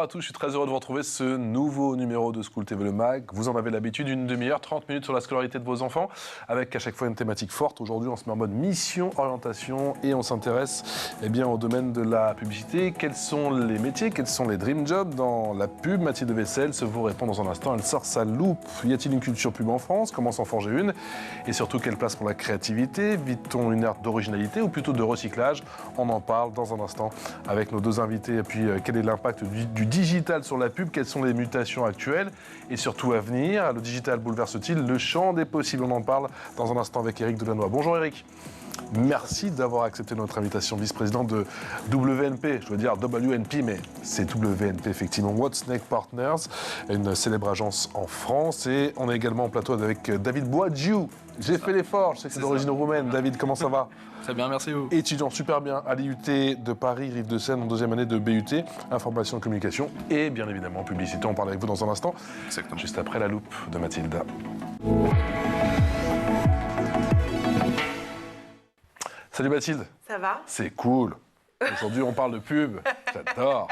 à tous, je suis très heureux de vous retrouver ce nouveau numéro de School TV Le Mag. Vous en avez l'habitude, une demi-heure, 30 minutes sur la scolarité de vos enfants, avec à chaque fois une thématique forte. Aujourd'hui, on se met en mode mission, orientation, et on s'intéresse au domaine de la publicité. Quels sont les métiers, quels sont les dream jobs dans la pub? Mathilde Vessel se vous répond dans un instant, elle sort sa loupe. Y a-t-il une culture pub en France? Comment s'en forger une? Et surtout, quelle place pour la créativité? Vit-on une ère d'originalité ou plutôt de recyclage? On en parle dans un instant avec nos deux invités. Et puis, quel est l'impact du digital sur la pub? Quelles sont les mutations actuelles et surtout à venir? Le digital bouleverse-t-il le champ des possibles? On en parle dans un instant avec Éric Delannoy. Bonjour Éric. Merci d'avoir accepté notre invitation, vice-président de WNP, je veux dire WNP, mais c'est WNP effectivement, What's Next Partners, une célèbre agence en France. Et on est également en plateau avec David Boadjiu. J'ai fait l'effort, je sais que c'est d'origine roumaine. David, comment ça va? Très bien, merci vous. Étudiant super bien à l'IUT de Paris, Rive-de-Seine, en deuxième année de BUT, information et communication et bien évidemment publicité. On parle avec vous dans un instant, exactement, juste après la loupe de Mathilde. Salut Mathilde. Ça va? C'est cool. Aujourd'hui, on parle de pub. J'adore.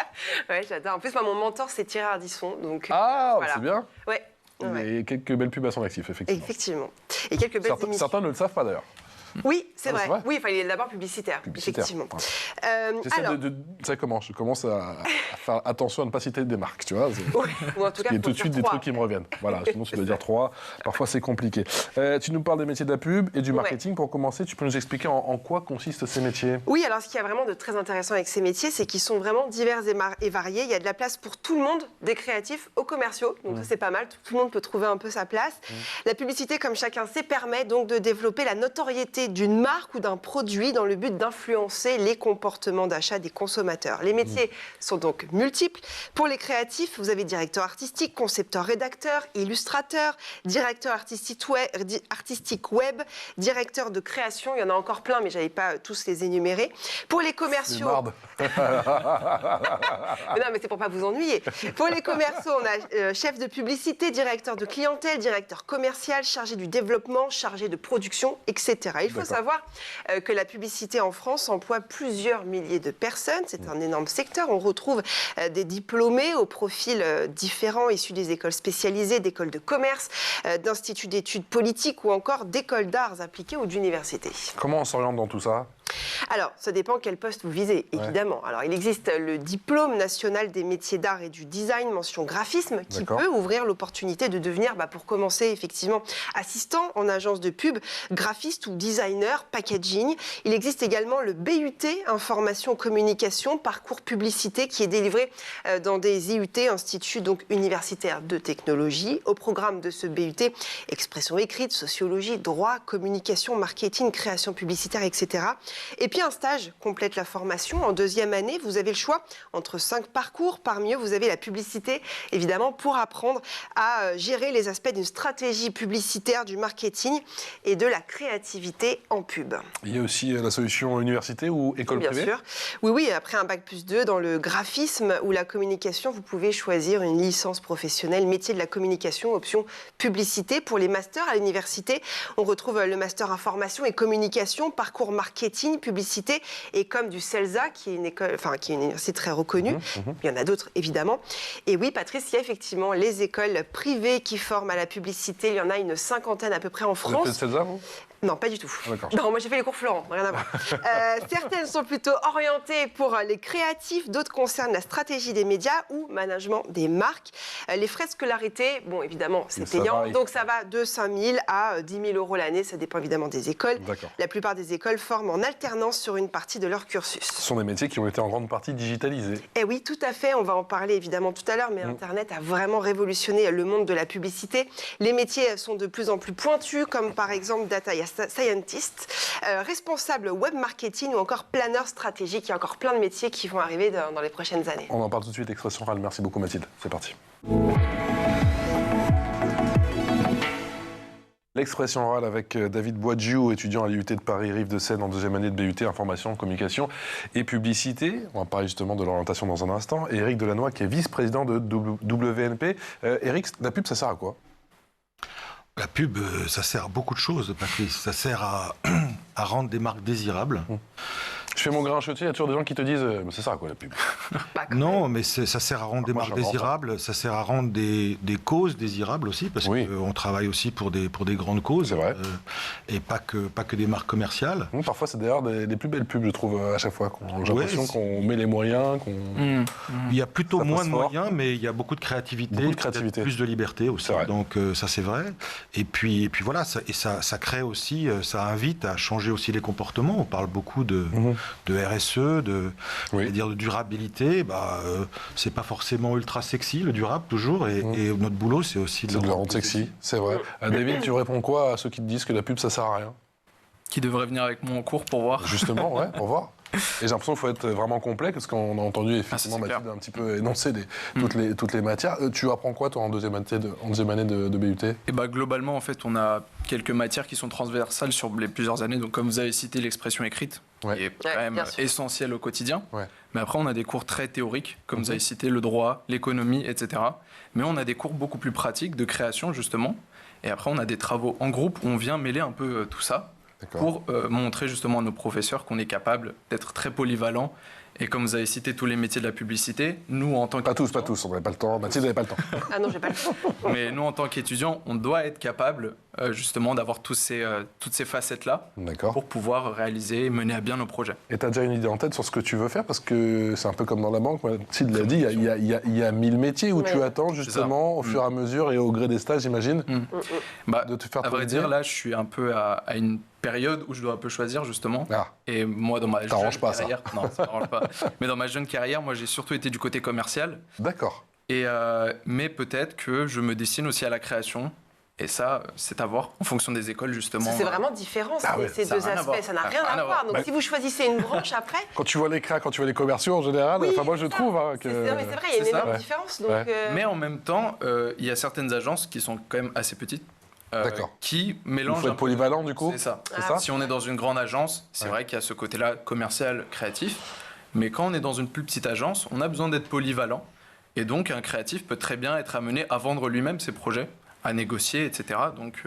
Ouais, j'adore. En plus, moi, mon mentor, c'est Thierry Ardisson. Donc, ah, voilà. C'est bien. Ouais. Et quelques belles pubs à son actif, effectivement. Effectivement. Et quelques belles émissions. Certains ne le savent pas d'ailleurs. Oui, c'est vrai. Oui, il est d'abord publicitaire, effectivement. Ouais. Ça commence. Je commence à faire attention à ne pas citer des marques, tu vois. Oui, ou en tout cas, il y a tout de suite des trucs qui me reviennent. Voilà, sinon tu dois dire 3. Parfois, c'est compliqué. Tu nous parles des métiers de la pub et du marketing. Pour commencer, tu peux nous expliquer en quoi consistent ces métiers? Oui, alors ce qu'il y a vraiment de très intéressant avec ces métiers, c'est qu'ils sont vraiment divers et variés. Il y a de la place pour tout le monde, des créatifs aux commerciaux. Donc ça, c'est pas mal. Tout le monde peut trouver un peu sa place. La publicité, comme chacun sait, permet donc de développer la notoriété d'une marque ou d'un produit dans le but d'influencer les comportements d'achat des consommateurs. Les métiers sont donc multiples. Pour les créatifs, vous avez directeur artistique, concepteur rédacteur, illustrateur, directeur artistique web, directeur de création. Il y en a encore plein, mais je n'allais pas tous les énumérer. Pour les commerciaux... mais non, mais c'est pour pas vous ennuyer. Pour les commerciaux, on a chef de publicité, directeur de clientèle, directeur commercial, chargé du développement, chargé de production, etc. Il faut savoir que la publicité en France emploie plusieurs milliers de personnes. C'est un énorme secteur. On retrouve des diplômés au profil différents, issus des écoles spécialisées, d'écoles de commerce, d'instituts d'études politiques ou encore d'écoles d'arts appliquées ou d'universités. Comment on s'oriente dans tout ça? Alors, ça dépend quel poste vous visez, évidemment. Ouais. Alors, il existe le diplôme national des métiers d'art et du design, mention graphisme, qui peut ouvrir l'opportunité de devenir, pour commencer, effectivement, assistant en agence de pub, graphiste ou designer, packaging. Il existe également le BUT, information communication, parcours publicité, qui est délivré dans des IUT, instituts donc universitaires de technologie. Au programme de ce BUT, expression écrite, sociologie, droit, communication, marketing, création publicitaire, etc. Et puis un stage complète la formation. En deuxième année, vous avez le choix entre 5 parcours. Parmi eux, vous avez la publicité, évidemment, pour apprendre à gérer les aspects d'une stratégie publicitaire, du marketing et de la créativité en pub. Il y a aussi la solution université ou école privée? Bien sûr. Oui, après un bac+2 dans le graphisme ou la communication, vous pouvez choisir une licence professionnelle, métier de la communication, option publicité. Pour les masters à l'université, on retrouve le master information et communication, parcours marketing, publicité et comme du CELSA, qui est une école, qui est une université très reconnue. Il y en a d'autres, évidemment. Et oui, Patrice, il y a effectivement les écoles privées qui forment à la publicité. Il y en a une 50aine à peu près en France. Vous avez fait le CELSA, vous? Non, pas du tout. D'accord. Non, moi j'ai fait les cours Florent, rien à voir. Certaines sont plutôt orientées pour les créatifs, d'autres concernent la stratégie des médias ou management des marques. Les frais de scolarité, bon évidemment c'est payant, donc ça va de 5 000 à 10 000 euros l'année, ça dépend évidemment des écoles. La plupart des écoles forment en alternance sur une partie de leur cursus. Ce sont des métiers qui ont été en grande partie digitalisés. Eh oui, tout à fait, on va en parler évidemment tout à l'heure, mais Internet a vraiment révolutionné le monde de la publicité. Les métiers sont de plus en plus pointus, comme par exemple data scientist, responsable web marketing ou encore planeur stratégique. Il y a encore plein de métiers qui vont arriver dans les prochaines années. On en parle tout de suite, expression orale. Merci beaucoup Mathilde, c'est parti. L'expression orale avec David Boadjiu, étudiant à l'IUT de Paris, Rive-de-Seine, en deuxième année de BUT, information, communication et publicité. On va parler justement de l'orientation dans un instant. Et Éric Delannoy, qui est vice-président de WNP. Éric, la pub, ça sert à quoi? La pub, ça sert à beaucoup de choses, Patrice. Ça sert à rendre des marques désirables. Je Je fais mon grinchetier, il y a toujours des gens qui te disent c'est ça quoi la pub. Non, mais ça sert à rendre des marques désirables, ça sert à rendre des causes désirables aussi, parce qu'on travaille aussi pour des grandes causes. C'est vrai. Et pas que des marques commerciales. Parfois, c'est d'ailleurs des plus belles pubs, je trouve, à chaque fois. J'ai l'impression qu'on met les moyens, Il y a plutôt moins de moyens, mais il y a beaucoup de créativité, plus de liberté aussi. Donc ça, c'est vrai. Et puis voilà, ça crée aussi, ça invite à changer aussi les comportements. On parle beaucoup de RSE, c'est-à-dire de durabilité. C'est pas forcément ultra sexy, le durable, toujours. Et notre boulot, c'est aussi de le rendre sexy. C'est vrai. David, tu réponds quoi à ceux qui te disent que la pub, ça sert à rien? Qui devrait venir avec moi en cours pour voir. Justement, ouais, pour voir. Et j'ai l'impression qu'il faut être vraiment complet, parce qu'on a entendu effectivement Mathilde un petit peu énoncer toutes les matières. Tu apprends quoi, toi, en deuxième année de BUT? Globalement, en fait, on a quelques matières qui sont transversales sur les plusieurs années. Donc, comme vous avez cité l'expression écrite, qui est quand même essentielle au quotidien. Ouais. Mais après, on a des cours très théoriques, comme vous avez cité, le droit, l'économie, etc. Mais on a des cours beaucoup plus pratiques, de création, justement. Et après, on a des travaux en groupe où on vient mêler un peu tout ça. Pour montrer justement à nos professeurs qu'on est capable d'être très polyvalent. Et comme vous avez cité tous les métiers de la publicité, nous en tant qu'étudiants... Pas tous, on n'avait pas le temps. Mathilde n'avait pas le temps. Ah non, j'ai pas le temps. Mais nous, en tant qu'étudiants, on doit être capable justement d'avoir toutes ces facettes-là pour pouvoir réaliser et mener à bien nos projets. Et tu as déjà une idée en tête sur ce que tu veux faire? Parce que c'est un peu comme dans la banque, Mathilde l'a dit, il y a 1000 métiers où tu attends justement au fur et à mesure et au gré des stages, j'imagine, de te faire à vrai dire, là, je suis un peu à une période où je dois un peu choisir justement. Et moi, dans ma jeune carrière, non, ça m'arrange pas. Mais dans ma jeune carrière, moi, j'ai surtout été du côté commercial. D'accord. Mais peut-être que je me destine aussi à la création. Et ça, c'est à voir en fonction des écoles, justement. C'est vraiment différent, ces deux aspects. Ça n'a rien à voir. Donc, si vous choisissez une branche après... Quand tu vois les CRA, quand tu vois les commerciaux, en général, moi, je trouve que... Mais c'est vrai, il y a une énorme différence. Donc, mais en même temps, il y a certaines agences qui sont quand même assez petites. Qui mélangent. Il faut être polyvalent, du coup. C'est ça. Si on est dans une grande agence, c'est vrai qu'il y a ce côté-là commercial, créatif. Mais quand on est dans une plus petite agence, on a besoin d'être polyvalent. Et donc, un créatif peut très bien être amené à vendre lui-même ses projets, à négocier, etc. Donc,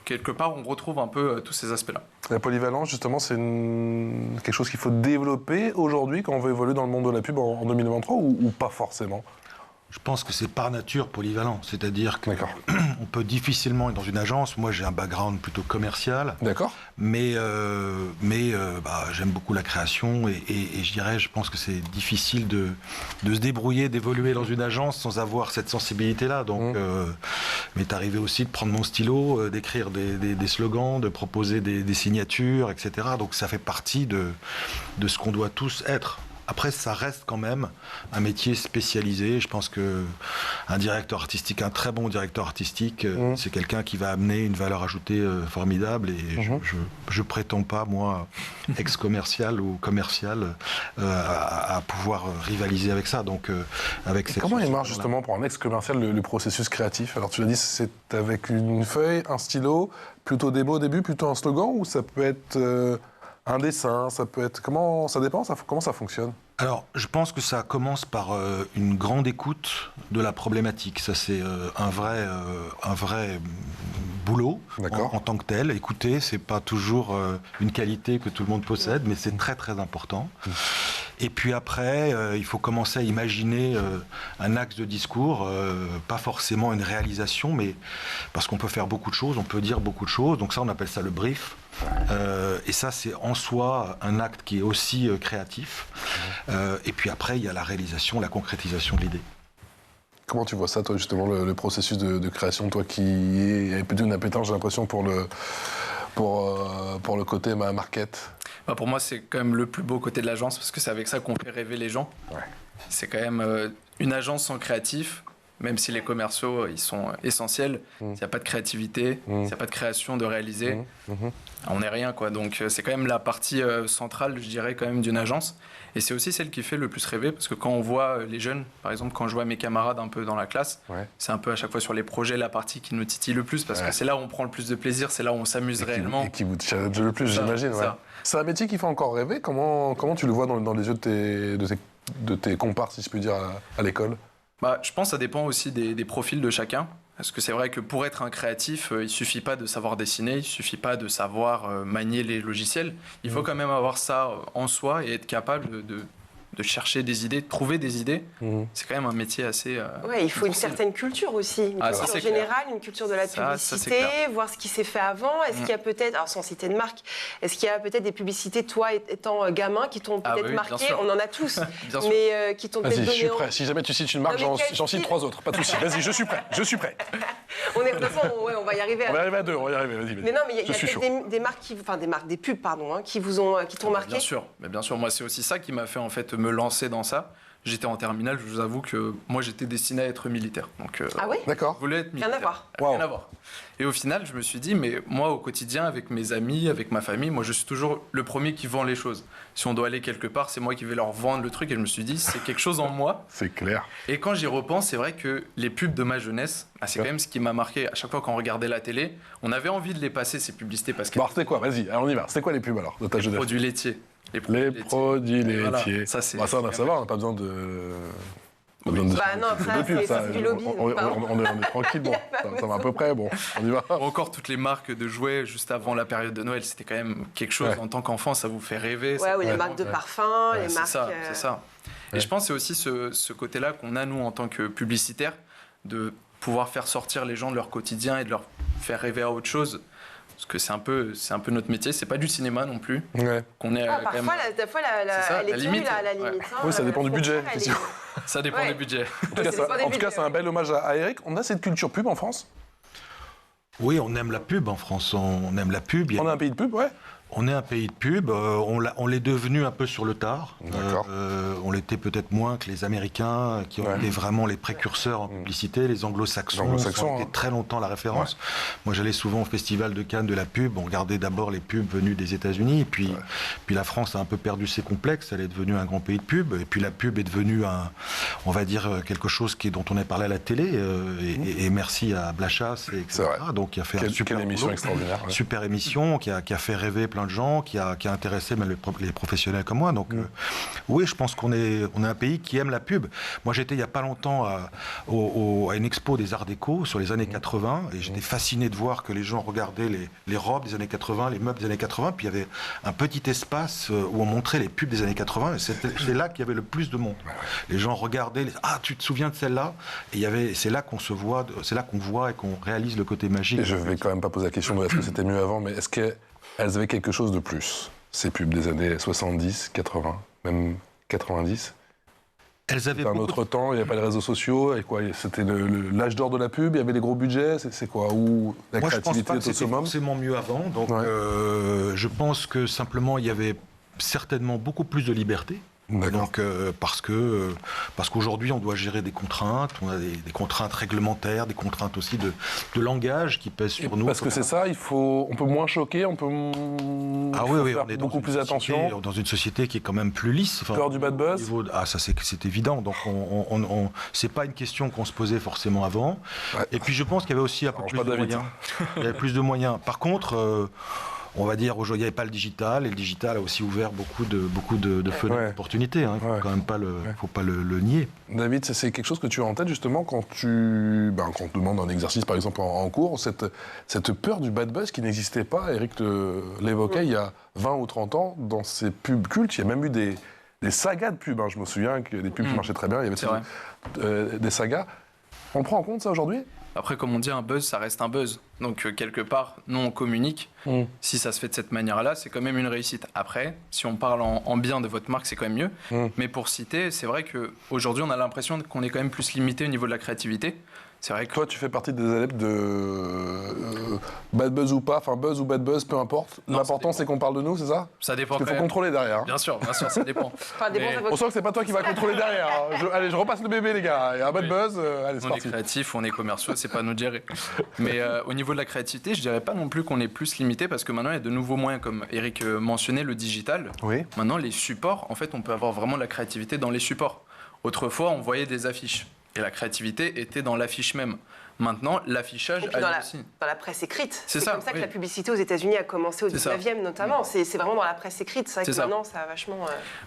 quelque part, on retrouve un peu tous ces aspects-là. La polyvalence, justement, c'est quelque chose qu'il faut développer aujourd'hui quand on veut évoluer dans le monde de la pub en 2023 ou pas forcément? Je pense que c'est par nature polyvalent, c'est-à-dire qu'on peut difficilement être dans une agence. Moi, j'ai un background plutôt commercial. D'accord. Mais j'aime beaucoup la création et je pense que c'est difficile de se débrouiller, d'évoluer dans une agence sans avoir cette sensibilité-là. Donc, m'est arrivé aussi de prendre mon stylo, d'écrire des slogans, de proposer des signatures, etc. Donc, ça fait partie de ce qu'on doit tous être. Après, ça reste quand même un métier spécialisé. Je pense qu'un directeur artistique, un très bon directeur artistique, c'est quelqu'un qui va amener une valeur ajoutée formidable. Et je prétends pas, moi, ex-commercial ou commercial, à pouvoir rivaliser avec ça. Donc, comment il marche justement pour un ex-commercial le processus créatif? Alors, tu l'as dit, c'est avec une feuille, un stylo, plutôt des mots au début, plutôt un slogan, ou ça peut être... un dessin, ça peut être... Ça dépend, comment ça fonctionne? Alors, je pense que ça commence par une grande écoute de la problématique. Ça, c'est un vrai boulot en tant que tel. Écouter, c'est pas toujours une qualité que tout le monde possède, mais c'est très, très important. Et puis après, il faut commencer à imaginer un axe de discours, pas forcément une réalisation, mais parce qu'on peut faire beaucoup de choses, on peut dire beaucoup de choses. Donc ça, on appelle ça le brief. Et ça, c'est en soi un acte qui est aussi créatif. Et puis après, il y a la réalisation, la concrétisation de l'idée. Comment tu vois ça, toi, justement, le processus de création, toi qui as plutôt une appétence, j'ai l'impression, pour le côté market? Pour moi, c'est quand même le plus beau côté de l'agence, parce que c'est avec ça qu'on fait rêver les gens. Ouais. C'est quand même une agence sans créatif, même si les commerciaux, ils sont essentiels. S'il n'y a pas de créativité, s'il n'y a pas de création de réaliser, on n'est rien, quoi. Donc, c'est quand même la partie centrale, je dirais, quand même, d'une agence. Et c'est aussi celle qui fait le plus rêver, parce que quand on voit les jeunes, par exemple, quand je vois mes camarades un peu dans la classe, c'est un peu à chaque fois sur les projets la partie qui nous titille le plus, parce que c'est là où on prend le plus de plaisir, c'est là où on s'amuse réellement. Et qui vous challenge le plus, j'imagine. Ouais. C'est un métier qui fait encore rêver. Comment tu le vois dans les yeux de tes comparses, si je puis dire, à l'école? Je pense que ça dépend aussi des profils de chacun. Parce que c'est vrai que pour être un créatif, il suffit pas de savoir dessiner, il suffit pas de savoir manier les logiciels. Il faut quand même avoir ça en soi et être capable de chercher des idées, de trouver des idées. C'est quand même un métier assez... Ouais, il faut une certaine culture aussi, une culture générale, une culture de la publicité, voir ce qui s'est fait avant. Est-ce qu'il y a peut-être, alors sans citer de marque, est-ce qu'il y a peut-être des publicités, toi étant gamin, qui t'ont peut-être marqué? On en a tous, mais qui t'ont peut-être donné... Vas-y, je suis prêt. Si jamais tu cites une marque, j'en cite 3 autres. Pas de souci. Vas-y, je suis prêt. De toute façon, on va y arriver. On va arriver à 2, on va y arriver. Vas-y. Mais non, mais il y a peut-être des marques, des pubs, pardon, qui t'ont marqué. Bien sûr. Moi, c'est aussi ça qui m'a fait en fait me lancer dans ça. J'étais en terminale, je vous avoue que moi j'étais destiné à être militaire. Donc, ah oui? D'accord. Je voulais être militaire. Rien à voir. Rien à voir. Et au final, je me suis dit, mais moi au quotidien, avec mes amis, avec ma famille, moi je suis toujours le premier qui vend les choses. Si on doit aller quelque part, c'est moi qui vais leur vendre le truc. Et je me suis dit, c'est quelque chose en moi. C'est clair. Et quand j'y repense, c'est vrai que les pubs de ma jeunesse, c'est quand même ce qui m'a marqué. À chaque fois qu'on regardait la télé, on avait envie de les passer, ces publicités. Parce que c'était quoi? Vas-y, on y va. C'était quoi les pubs alors de ta jeunesse? Les produits laitiers. Les produits laitiers. Voilà, ça, ça va, on n'a pas besoin de... Bah non, c'est du lobby. On est tranquille, bon, ça va à peu près, bon, on y va. Encore toutes les marques de jouets juste avant la période de Noël, c'était quand même quelque chose en tant qu'enfant, ça vous fait rêver. Ouais, les marques de parfum, les marques... C'est ça. Et je pense que c'est aussi ce côté-là qu'on a, nous, en tant que publicitaires, de pouvoir faire sortir les gens de leur quotidien et de leur faire rêver à autre chose. Parce que c'est un peu notre métier, c'est pas du cinéma non plus. Qu'on est parfois, elle est limite. À la limite. Oui, ça dépend du budget. Ça dépend du budget. En tout cas, c'est un bel hommage à Eric. On a cette culture pub en France? Oui, on aime la pub en France. On aime la pub. On est un pays de pub, ouais. On est un pays de pub, on l'est devenu un peu sur le tard. On l'était peut-être moins que les Américains, qui ont été vraiment les précurseurs en publicité. Les anglo-saxons ont été très longtemps la référence. Moi, j'allais souvent au Festival de Cannes de la pub. On regardait d'abord les pubs venues des États-Unis. Puis la France a un peu perdu ses complexes. Elle est devenue un grand pays de pub. Et puis la pub est devenue, on va dire, quelque chose dont on a parlé à la télé. Et merci à Blachas, etc. Donc, qui a fait une émission extraordinaire. Super émission, qui a fait rêver plein de gens, qui a intéressé même les professionnels comme moi. Donc oui, je pense qu'on est un pays qui aime la pub. Moi, j'étais il n'y a pas longtemps à une expo des Arts Déco sur les années 80 et j'étais fasciné de voir que les gens regardaient les robes des années 80, les meubles des années 80, puis il y avait un petit espace où on montrait les pubs des années 80 et c'est là qu'il y avait le plus de monde. Les gens regardaient, ah, tu te souviens de celle-là? Et c'est là qu'on se voit, c'est là qu'on voit et qu'on réalise le côté magique. Et je vais quand même pas poser la question de est-ce que c'était mieux avant, mais est-ce qu'elles avaient quelque chose de plus, ces pubs des années 70, 80, même 90? Elles avaient un autre temps, il n'y avait pas les réseaux sociaux, et quoi? C'était l'âge d'or de la pub, il y avait des gros budgets, c'est quoi? Ou la créativité est au summum? Moi, je pense pas que c'était forcément mieux avant, donc je pense que simplement il y avait certainement beaucoup plus de liberté. Donc parce qu'aujourd'hui on doit gérer des contraintes, on a des contraintes réglementaires, des contraintes aussi de langage qui pèsent sur nous. Parce que c'est ça, on peut moins choquer, on peut faire beaucoup plus attention. Dans une société qui est quand même plus lisse. Peur du bad buzz. Ça c'est évident. Donc c'est pas une question qu'on se posait forcément avant. Et puis je pense qu'il y avait aussi un peu plus de moyens. Il y avait plus de moyens. Par contre. On va dire, aujourd'hui, il n'y avait pas le digital, et le digital a aussi ouvert beaucoup de fenêtres d'opportunités. Il ne faut quand même pas le nier. David, c'est quelque chose que tu as en tête, justement, quand on te demande un exercice, par exemple, en cours, cette peur du bad buzz qui n'existait pas, Eric l'évoquait, il y a 20 ou 30 ans, dans ces pubs cultes, il y a même eu des sagas de pubs. Je me souviens que des pubs qui marchaient très bien, il y avait des sagas. On prend en compte ça aujourd'hui ? Après, comme on dit, un buzz, ça reste un buzz. Donc, quelque part, nous, on communique. Si ça se fait de cette manière-là, c'est quand même une réussite. Après, si on parle en bien de votre marque, c'est quand même mieux. Mais pour citer, c'est vrai qu'aujourd'hui, on a l'impression qu'on est quand même plus limité au niveau de la créativité. C'est vrai que... Toi, tu fais partie des adeptes de bad buzz ou pas, enfin buzz ou bad buzz, peu importe. L'important, c'est qu'on parle de nous, c'est ça? Ça dépend. Parce qu'il faut contrôler derrière. Bien sûr, ça dépend. On sent que c'est pas toi qui vas contrôler derrière. Allez, je repasse le bébé, les gars. Il y a un bad buzz. Allez, c'est parti. On est créatifs, on est commerciaux, c'est pas à nous de gérer. Mais au niveau de la créativité, je dirais pas non plus qu'on est plus limité parce que maintenant, il y a de nouveaux moyens, comme Eric mentionnait, le digital. Oui. Maintenant, les supports, en fait, on peut avoir vraiment de la créativité dans les supports. Autrefois, on voyait des affiches. Et la créativité était dans l'affiche même. Maintenant, l'affichage a aussi. Dans la presse écrite. C'est comme ça que la publicité aux États-Unis a commencé au 19e notamment. C'est vraiment dans la presse écrite. C'est vrai que maintenant, ça a vachement.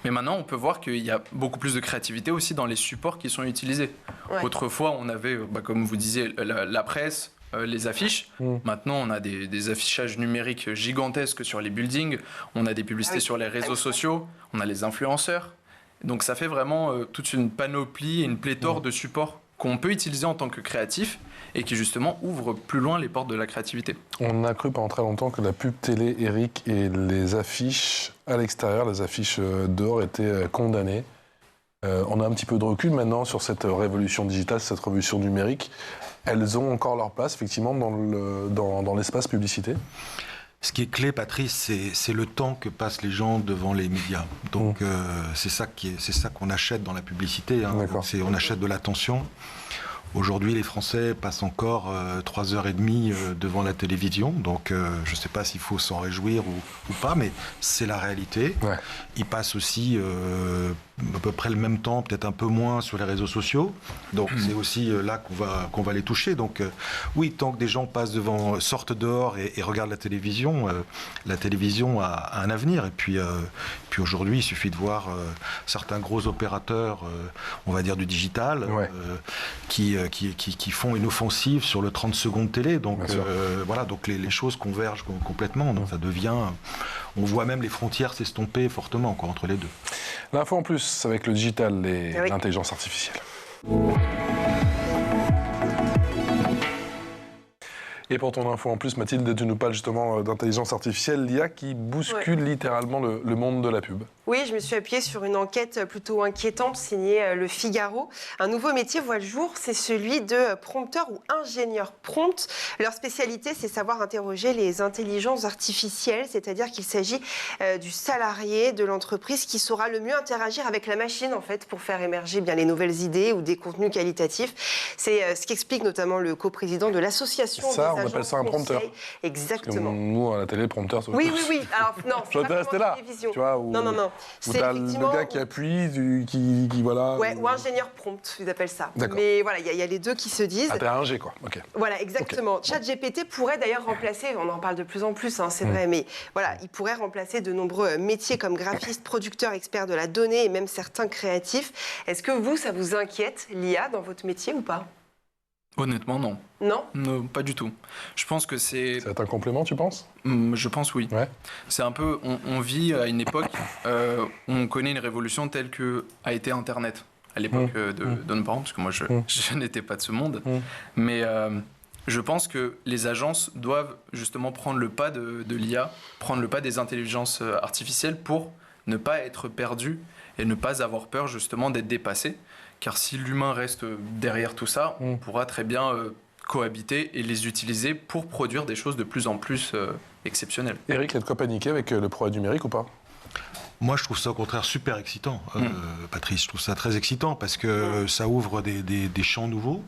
Mais maintenant, on peut voir qu'il y a beaucoup plus de créativité aussi dans les supports qui sont utilisés. Ouais. Autrefois, on avait, comme vous disiez, la presse. Les affiches. Maintenant, on a des affichages numériques gigantesques sur les buildings. On a des publicités sur les réseaux sociaux. On a les influenceurs. Donc, ça fait vraiment toute une panoplie et une pléthore de supports qu'on peut utiliser en tant que créatif et qui, justement, ouvrent plus loin les portes de la créativité. On a cru pendant très longtemps que la pub télé, Eric, et les affiches à l'extérieur, les affiches dehors étaient condamnées. On a un petit peu de recul maintenant sur cette révolution digitale, cette révolution numérique. Elles ont encore leur place, effectivement, dans l'espace publicité. Ce qui est clé, Patrice, c'est le temps que passent les gens devant les médias. Donc, c'est ça qu'on achète dans la publicité. Hein. On achète de l'attention. Aujourd'hui, les Français passent encore 3h30 devant la télévision. Donc, je ne sais pas s'il faut s'en réjouir ou pas, mais c'est la réalité. Ouais. Ils passent aussi à peu près le même temps, peut-être un peu moins sur les réseaux sociaux. Donc, c'est aussi là qu'on va les toucher. Donc, oui, tant que des gens sortent dehors et regardent la télévision a un avenir. Et puis aujourd'hui, il suffit de voir certains gros opérateurs, on va dire du digital, qui font une offensive sur le 30 secondes télé. Donc voilà, donc les choses convergent complètement. Donc ça devient, on voit même les frontières s'estomper fortement entre les deux. L'info en plus avec le digital et l'intelligence artificielle. Et pour ton info en plus, Mathilde, tu nous parles justement d'intelligence artificielle, l'IA qui bouscule littéralement le monde de la pub. Oui, je me suis appuyée sur une enquête plutôt inquiétante signée Le Figaro. Un nouveau métier voit le jour, c'est celui de prompteur ou ingénieur prompt. Leur spécialité, c'est savoir interroger les intelligences artificielles, c'est-à-dire qu'il s'agit du salarié de l'entreprise qui saura le mieux interagir avec la machine en fait pour faire émerger bien les nouvelles idées ou des contenus qualitatifs. C'est ce qu'explique notamment le coprésident de l'association des on appelle ça un prompteur. Exactement. Nous, à la télé, prompteur, c'est oui. Alors, non, c'est pas comme en télévision. Tu vois, non. Où t'as le gars qui appuie, qui voilà... Ouais, ou ingénieur prompt, ils appellent ça. Mais voilà, il y a les deux qui se disent. Ah, t'es un ingé, quoi. Okay. Voilà, exactement. Okay. ChatGPT pourrait d'ailleurs remplacer, on en parle de plus en plus, c'est vrai, mais voilà, il pourrait remplacer de nombreux métiers comme graphiste, producteur, expert de la donnée et même certains créatifs. Est-ce que vous, ça vous inquiète, l'IA, dans votre métier ou pas ? Honnêtement, non. Non ? Non, pas du tout. Je pense que c'est... Ça va être un complément, tu penses ? Je pense oui. Ouais. C'est un peu... On vit à une époque où on connaît une révolution telle qu'a été Internet. À l'époque de nos parents, parce que moi, je n'étais pas de ce monde. Mais je pense que les agences doivent justement prendre le pas de l'IA, prendre le pas des intelligences artificielles pour ne pas être perdues et ne pas avoir peur justement d'être dépassées. Car si l'humain reste derrière tout ça, on pourra très bien cohabiter et les utiliser pour produire des choses de plus en plus exceptionnelles. Eric, il y a de quoi paniquer avec le progrès numérique ou pas ? Moi, je trouve ça au contraire super excitant, Patrice. Je trouve ça très excitant parce que ça ouvre des champs nouveaux.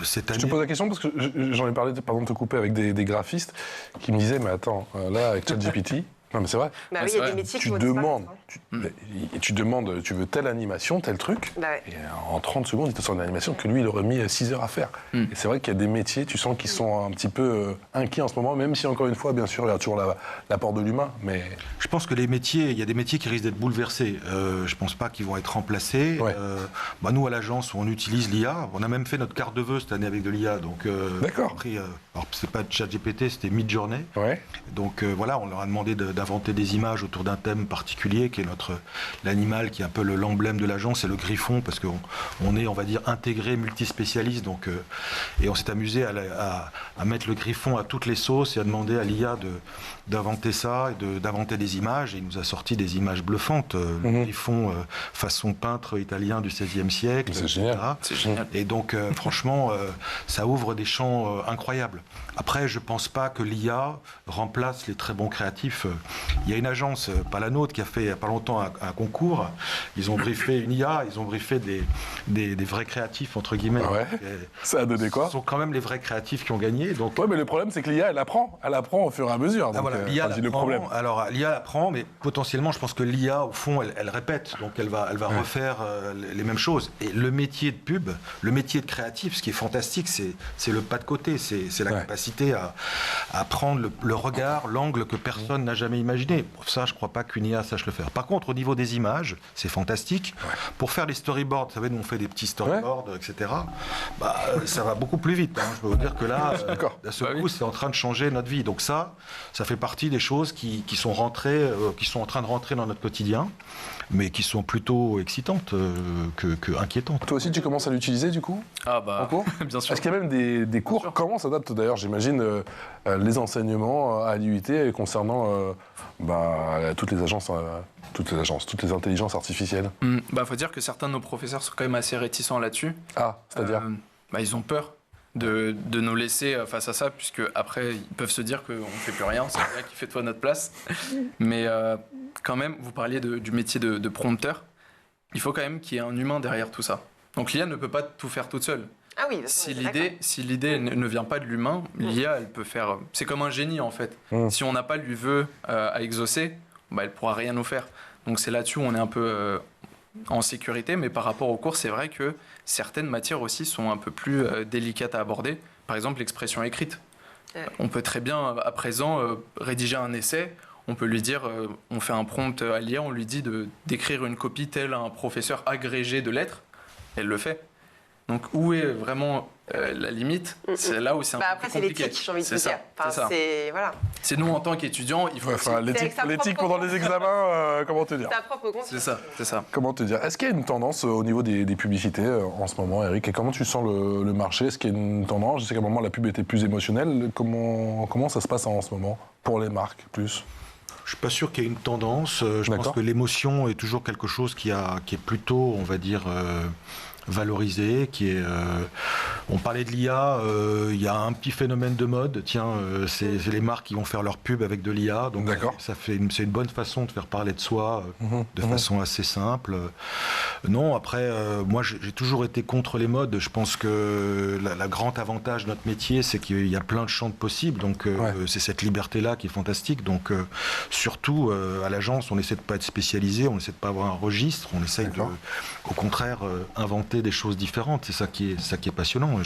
Cette année... Je te pose la question parce que j'en ai parlé, pardon de te couper, avec des graphistes qui me disaient, mais attends, là, avec ChatGPT... Non, mais c'est vrai. Bah oui, il y a des métiers qui vont tu demandes, tu veux telle animation, tel truc, et en 30 secondes, il te sort une animation que lui, il aurait mis 6 heures à faire. Et c'est vrai qu'il y a des métiers, tu sens qu'ils sont un petit peu inquiets en ce moment, même si, encore une fois, bien sûr, il y a toujours l'apport de l'humain. Mais... Je pense que il y a des métiers qui risquent d'être bouleversés. Je ne pense pas qu'ils vont être remplacés. Ouais. Nous, à l'agence, on utilise l'IA. On a même fait notre carte de vœux cette année avec de l'IA. Donc, d'accord. Alors, c'est pas ChatGPT, c'était Midjourney. Ouais. Donc, voilà, on leur a demandé d'inventer des images autour d'un thème particulier qui est l'animal qui est un peu l'emblème de l'agence, c'est le griffon, parce qu'on est, on va dire, intégré, multispécialiste, donc, et on s'est amusé à mettre le griffon à toutes les sauces et à demander à l'IA d'inventer ça, et d'inventer des images, et il nous a sorti des images bluffantes, le griffon façon peintre italien du XVIe siècle. C'est génial. C'est génial. Et donc, franchement, ça ouvre des champs incroyables. Après, je ne pense pas que l'IA remplace les très bons créatifs. Il y a une agence, pas la nôtre, qui a fait il n'y a pas longtemps un concours. Ils ont briefé une IA, ils ont briefé des vrais créatifs, entre guillemets. Ouais. Ça a donné quoi? Ce sont quand même les vrais créatifs qui ont gagné. Donc... Ouais, mais le problème, c'est que l'IA, elle apprend au fur et à mesure. Donc, voilà, l'IA le problème. Alors, l'IA apprend, mais potentiellement, je pense que l'IA, au fond, elle répète. Donc, elle va refaire les mêmes choses. Et le métier de pub, le métier de créatif, ce qui est fantastique, c'est le pas de côté. C'est la capacité à prendre le regard, l'angle que personne n'a jamais imaginé. Pour ça, je ne crois pas qu'une IA sache le faire. Par contre, au niveau des images, c'est fantastique. Pour faire les storyboards, vous savez, nous on fait des petits storyboards, etc. Ça va beaucoup plus vite. Je peux vous dire que là, à ce coup, c'est en train de changer notre vie. Donc ça fait partie des choses qui sont rentrées, qui sont en train de rentrer dans notre quotidien, mais qui sont plutôt excitantes que inquiétantes. Toi aussi, tu commences à l'utiliser du coup? En cours bien sûr. Est-ce qu'il y a même des cours? Comment s'adaptent d'ailleurs, j'imagine, les enseignements à l'IUT concernant toutes les intelligences artificielles? Faut dire que certains de nos professeurs sont quand même assez réticents là-dessus. Ah, c'est-à-dire ils ont peur de nous laisser face à ça, puisque après ils peuvent se dire qu'on ne fait plus rien, c'est vrai qui fait toi notre place. Mais quand même, vous parliez du métier de prompteur, il faut quand même qu'il y ait un humain derrière tout ça. Donc l'IA ne peut pas tout faire toute seule. Ah oui, si l'idée ne vient pas de l'humain, l'IA, elle peut faire... C'est comme un génie, en fait. Si on n'a pas le vœu à exaucer, elle ne pourra rien nous faire. Donc c'est là-dessus où on est un peu en sécurité, mais par rapport au cours, c'est vrai que certaines matières aussi sont un peu plus délicates à aborder. Par exemple, l'expression écrite. On peut très bien, à présent, rédiger un essai. On peut lui dire, on fait un prompt à l'IA, on lui dit d'écrire une copie telle un professeur agrégé de lettres. Elle le fait. Donc, où est vraiment la limite? C'est là où c'est un peu après, plus compliqué. c'est l'éthique, j'ai envie de te dire. Enfin, c'est nous, en tant qu'étudiants, il faut aussi... l'éthique pendant les examens, comment te dire? Ta propre conscience. C'est ça. Comment te dire? Est-ce qu'il y a une tendance au niveau des publicités en ce moment, Eric? Et comment tu sens le marché? Est-ce qu'il y a une tendance? Je sais qu'à un moment, la pub était plus émotionnelle. Comment ça se passe en ce moment pour les marques, plus? Je suis pas sûr qu'il y ait une tendance. Je pense que l'émotion est toujours quelque chose qui est plutôt, on va dire, valorisé, on parlait de l'IA, il y a un petit phénomène de mode, c'est les marques qui vont faire leur pub avec de l'IA, donc c'est une bonne façon de faire parler de soi de façon assez simple. Non, après, moi j'ai toujours été contre les modes, je pense que le grand avantage de notre métier, c'est qu'il y a plein de champs possibles, donc c'est cette liberté-là qui est fantastique, donc surtout à l'agence, on essaie de pas être spécialisé, on essaie de pas avoir un registre, on essaie au contraire inventer des choses différentes, c'est ça qui est passionnant.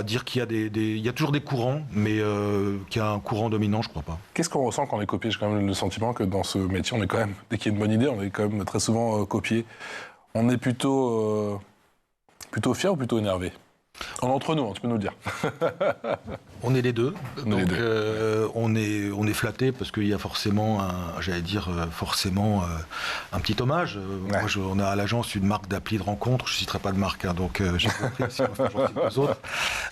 Dire qu'il y a il y a toujours des courants, mais qu'il y a un courant dominant, je crois pas. Qu'est-ce qu'on ressent quand on est copié? J'ai quand même le sentiment que dans ce métier, on est quand même, dès qu'il y a une bonne idée, on est quand même très souvent copié. On est plutôt fier ou plutôt énervé? Entre nous, tu peux nous le dire. On est les deux. On est flatté parce qu'il y a forcément un petit hommage. Moi, on a à l'agence une marque d'appli de rencontre. Je ne citerai pas de marque, donc j'ai compris si on fait gentil aux autres.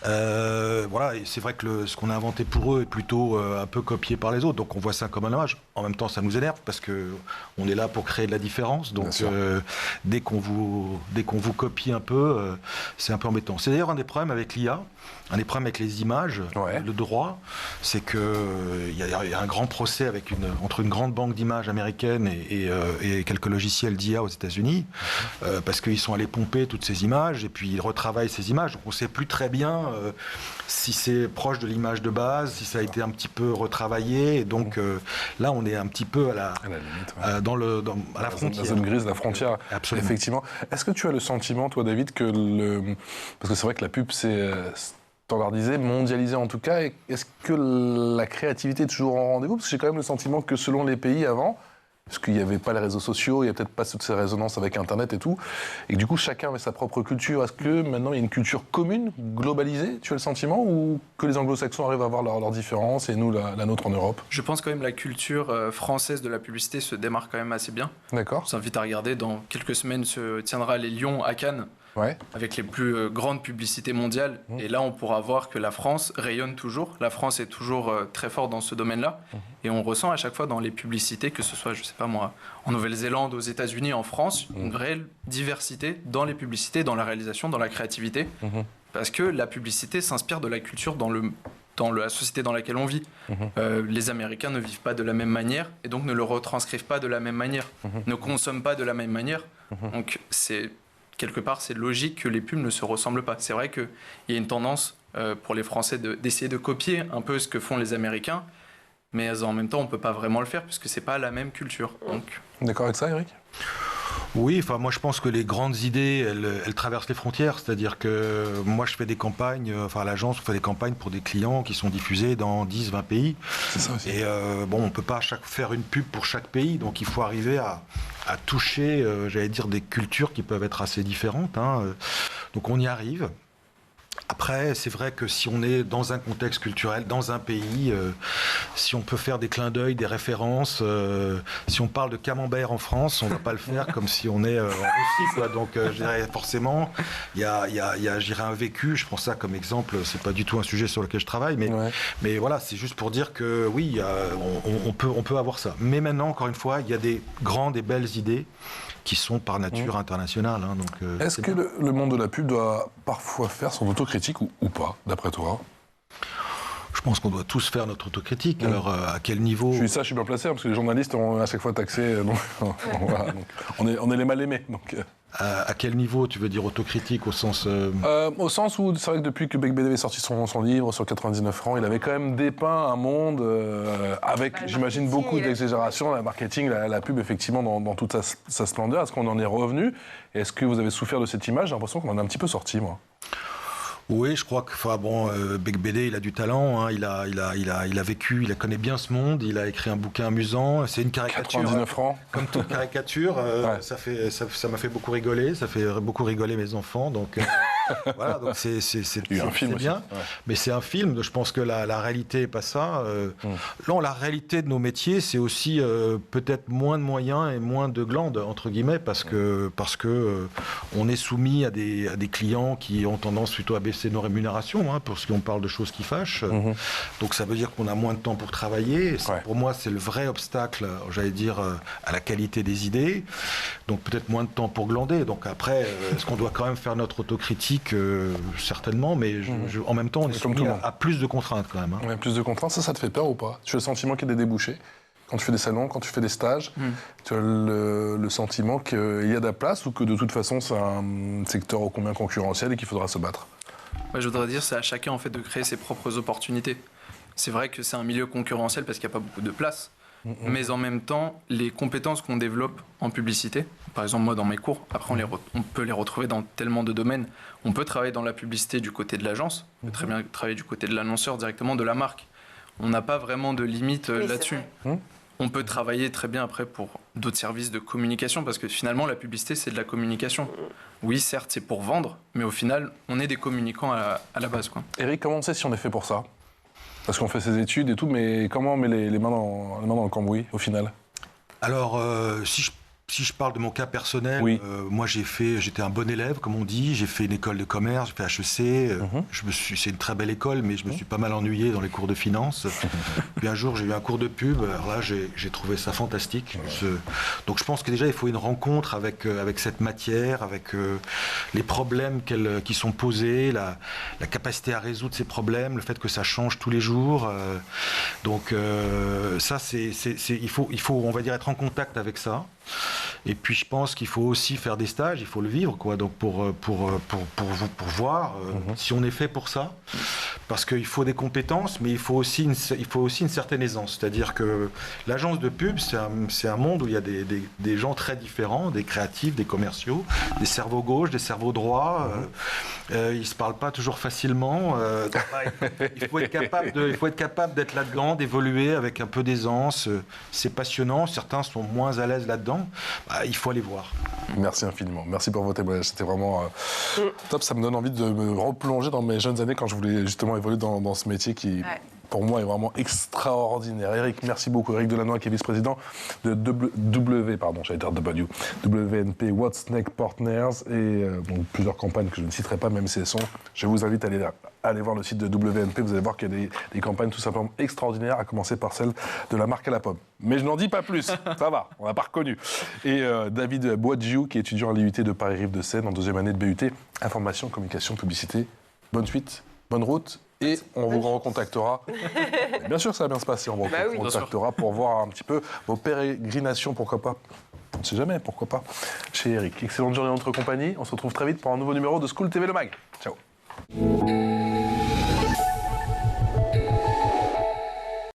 Et c'est vrai que ce qu'on a inventé pour eux est plutôt un peu copié par les autres. Donc on voit ça comme un hommage. En même temps, ça nous énerve parce qu'on est là pour créer de la différence. Donc dès qu'on vous copie un peu, c'est un peu embêtant. C'est d'ailleurs un des problèmes avec l'IA, un des problèmes avec les images, le droit, c'est qu'il y a un grand procès entre une grande banque d'images américaine et quelques logiciels d'IA aux États-Unis, parce qu'ils sont allés pomper toutes ces images et puis ils retravaillent ces images. Donc on ne sait plus très bien si c'est proche de l'image de base, si ça a été un petit peu retravaillé. Et donc là, on est un petit peu à la limite, à la frontière. La zone grise, la frontière. Absolument. Effectivement. Est-ce que tu as le sentiment, toi, David, parce que c'est vrai que la pub, c'est standardisé, mondialisé en tout cas, est-ce que la créativité est toujours en rendez-vous? Parce que j'ai quand même le sentiment que selon les pays avant, parce qu'il n'y avait pas les réseaux sociaux, il n'y a peut-être pas toutes ces résonances avec Internet et tout, et que du coup chacun avait sa propre culture. Est-ce que maintenant il y a une culture commune, globalisée, tu as le sentiment, ou que les anglo-saxons arrivent à avoir leurs différences et nous la nôtre en Europe? Je pense quand même que la culture française de la publicité se démarque quand même assez bien. D'accord. Je vous invite à regarder, dans quelques semaines se tiendra les Lions à Cannes, avec les plus grandes publicités mondiales. Et là, on pourra voir que la France rayonne toujours. La France est toujours très forte dans ce domaine-là. Et on ressent à chaque fois dans les publicités, que ce soit, je sais pas moi, en Nouvelle-Zélande, aux États-Unis, en France, une réelle diversité dans les publicités, dans la réalisation, dans la créativité. parce que la publicité s'inspire de la culture dans la société dans laquelle on vit. Les Américains ne vivent pas de la même manière et donc ne le retranscrivent pas de la même manière, ne consomment pas de la même manière. Donc quelque part, c'est logique que les pubs ne se ressemblent pas. C'est vrai qu'il y a une tendance pour les Français d'essayer de copier un peu ce que font les Américains, mais en même temps, on ne peut pas vraiment le faire puisque ce n'est pas la même culture. Donc... D'accord avec ça, Eric ? Oui, enfin moi je pense que les grandes idées, elles traversent les frontières. C'est-à-dire que moi je fais des campagnes, à l'agence on fait des campagnes pour des clients qui sont diffusés dans 10, 20 pays. C'est ça aussi. Et on ne peut pas faire une pub pour chaque pays, donc il faut arriver à toucher, j'allais dire, des cultures qui peuvent être assez différentes. Donc on y arrive. Après, c'est vrai que si on est dans un contexte culturel, dans un pays, si on peut faire des clins d'œil, des références, si on parle de camembert en France, on ne va pas le faire comme si on est en Russie, quoi. Donc, je dirais forcément, il y a j'irais un vécu. Je prends ça comme exemple. C'est pas du tout un sujet sur lequel je travaille, mais voilà, c'est juste pour dire que oui, on peut avoir ça. Mais maintenant, encore une fois, il y a des grandes et belles idées qui sont par nature internationales. Est-ce que le monde de la pub doit parfois faire son autocritique ou pas, d'après toi ? Je pense qu'on doit tous faire notre autocritique. Alors, à quel niveau ? Je suis bien placé, parce que les journalistes ont à chaque fois taxé. Voilà, donc on est les mal aimés. Donc. À quel niveau tu veux dire autocritique au sens Au sens où c'est vrai que depuis que Bec BD avait sorti son livre sur 99 francs, il avait quand même dépeint un monde avec, j'imagine, beaucoup d'exagération, le marketing, la pub, effectivement, dans toute sa splendeur. Est-ce qu'on en est revenu ? Et est-ce que vous avez souffert de cette image ? J'ai l'impression qu'on en est un petit peu sorti, moi. Oui, je crois que Bec BD, il a du talent, il a vécu, il connaît bien ce monde, il a écrit un bouquin amusant, c'est une caricature. 99 francs. Comme toute caricature, ça m'a fait beaucoup rigoler, ça fait beaucoup rigoler mes enfants, donc voilà, donc c'est bien. Ouais. Mais c'est un film, je pense que la réalité n'est pas ça. Non, la réalité de nos métiers, c'est aussi peut-être moins de moyens et moins de glandes, entre guillemets, parce que on est soumis à des clients qui ont tendance plutôt à baisser nos rémunérations, parce qu'on parle de choses qui fâchent. Donc ça veut dire qu'on a moins de temps pour travailler. Pour moi, c'est le vrai obstacle, j'allais dire, à la qualité des idées. Donc peut-être moins de temps pour glander. Donc après, est-ce qu'on doit quand même faire notre autocritique ? Certainement, mais en même temps, on est soumis à plus de contraintes quand même. Ouais, plus de contraintes, ça te fait peur ou pas ? Tu as le sentiment qu'il y a des débouchés ? Quand tu fais des salons, quand tu fais des stages, tu as le sentiment qu'il y a de la place ou que de toute façon, c'est un secteur ô combien concurrentiel et qu'il faudra se battre ? Je voudrais dire, c'est à chacun en fait de créer ses propres opportunités. C'est vrai que c'est un milieu concurrentiel parce qu'il n'y a pas beaucoup de place, mais en même temps, les compétences qu'on développe en publicité, par exemple moi dans mes cours, après on peut les retrouver dans tellement de domaines. On peut travailler dans la publicité du côté de l'agence, on peut très bien travailler du côté de l'annonceur directement, de la marque. On n'a pas vraiment de limite là-dessus. On peut travailler très bien après pour d'autres services de communication parce que finalement la publicité c'est de la communication. Oui, certes c'est pour vendre, mais au final on est des communicants à la base, quoi. Eric, comment on sait si on est fait pour ça ? Parce qu'on fait ses études et tout, mais comment on met les mains dans le cambouis au final ? Alors, si je parle de mon cas personnel, moi j'étais un bon élève, comme on dit. J'ai fait une école de commerce, j'ai fait HEC. C'est une très belle école, mais je me suis pas mal ennuyé dans les cours de finance. Puis un jour, j'ai eu un cours de pub. Alors là, j'ai trouvé ça fantastique. Donc je pense que déjà, il faut une rencontre avec cette matière, avec les problèmes qui sont posés, la capacité à résoudre ces problèmes, le fait que ça change tous les jours. Donc ça, il faut, on va dire, être en contact avec ça. Et puis je pense qu'il faut aussi faire des stages, il faut le vivre, quoi. Donc pour voir si on est fait pour ça, parce qu'il faut des compétences, mais il faut aussi une certaine aisance. C'est-à-dire que l'agence de pub, c'est un monde où il y a des gens très différents, des créatifs, des commerciaux, des cerveaux gauche, des cerveaux droits. Ils se parlent pas toujours facilement. Il faut être capable d'être là-dedans, d'évoluer avec un peu d'aisance. C'est passionnant. Certains sont moins à l'aise là-dedans. Il faut aller voir. Merci infiniment. Merci pour vos témoignages. C'était vraiment top. Ça me donne envie de me replonger dans mes jeunes années quand je voulais justement évoluer dans ce métier qui, pour moi, est vraiment extraordinaire. Eric, merci beaucoup. Eric Delannoy, qui est vice-président de WNP What's-Next Partners et donc plusieurs campagnes que je ne citerai pas, même si elles sont. Je vous invite à aller voir le site de WNP. Vous allez voir qu'il y a des campagnes tout simplement extraordinaires, à commencer par celle de la marque à la pomme. Mais je n'en dis pas plus. Ça va, on l'a pas reconnu. Et David Boadjiou, qui est étudiant à l'IUT de Paris-Rive-de-Seine en 2e année de BUT, Information, Communication, Publicité bonne suite, bonne route. Et on vous recontactera. Bien sûr, ça va bien se passer. On vous recontactera pour voir un petit peu vos pérégrinations, pourquoi pas. On ne sait jamais, pourquoi pas. Chez Eric. Excellente journée en notre compagnie. On se retrouve très vite pour un nouveau numéro de School TV Le Mag. Ciao.